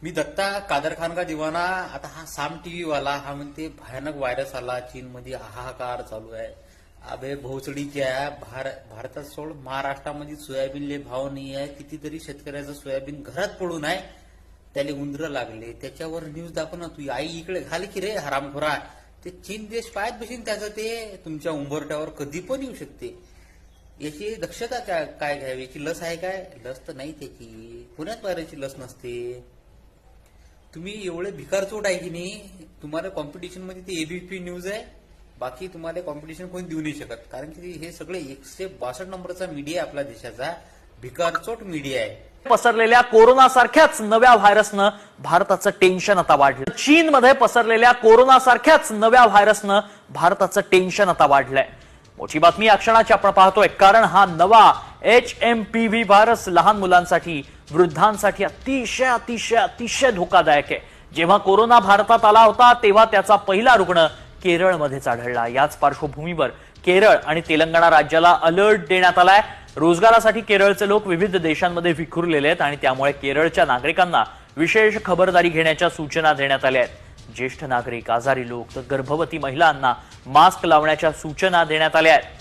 मी दत्ता कादर खान का दिवाना। आता हा साम टीव्ही वाला हा म्हणते भयानक व्हायरस आला चीनमध्ये, हाहाकार चालू आहे। अबे भोसडीच्या भारतात सोड, महाराष्ट्रामध्ये सोयाबीनले भाव नाही आहे। कितीतरी शेतकऱ्याचं सोयाबीन घरात पडून आहे, त्याला उंदरं लागले। त्याच्यावर न्यूज दाखव ना, तू आई इकडे घाल की रे हरामखोरा। ते चीन देश पायात बसीन त्याचं, ते तुमच्या उंबरट्यावर कधी पण येऊ शकते। याची दक्षता काय घ्यावी? याची लस आहे काय? लस तर नाही त्याची, पुण्यात वायराची लस नसते। तुम्ही एवढे भिकारचोट आहे की नाही, तुम्हाला कॉम्पिटिशन मध्ये ते एबीपी न्यूज आहे, बाकी तुम्हाला कॉम्पिटिशन कोणी देऊ नाही शकत। कारण की हे सगळे 162 नंबरचा मीडिया आपल्या देशाचा, भिकारचोट मीडिया आहे। पसरलेल्या कोरोना सारख्याच नव्या व्हायरसनं भारताचं टेन्शन आता वाढलं। चीनमध्ये पसरलेल्या कोरोना सारख्याच नव्या व्हायरसनं भारताचं टेन्शन आता वाढलंय। मोठी बातमी या क्षणाची आपण पाहतोय, कारण हा नवा HMPV व्हायरस लहान मुलांसाठी, वृद्धांसाठी अतिशय अतिशय अतिशय धोकादायक आहे। जेव्हा कोरोना भारतात आला होता तेव्हा त्याचा पहिला रुग्ण केरळमध्येच आढळला। याच पार्श्वभूमीवर केरळ आणि तेलंगणा राज्याला अलर्ट देण्यात आलाय। रोजगारासाठी केरळचे लोक विविध देशांमध्ये विखुरलेले आहेत आणि त्यामुळे केरळच्या नागरिकांना विशेष खबरदारी घेण्याच्या सूचना देण्यात आल्या आहेत। ज्येष्ठ नागरिक, आजारी लोक तर गर्भवती महिलांना मास्क लावण्याच्या सूचना देण्यात आल्या आहेत।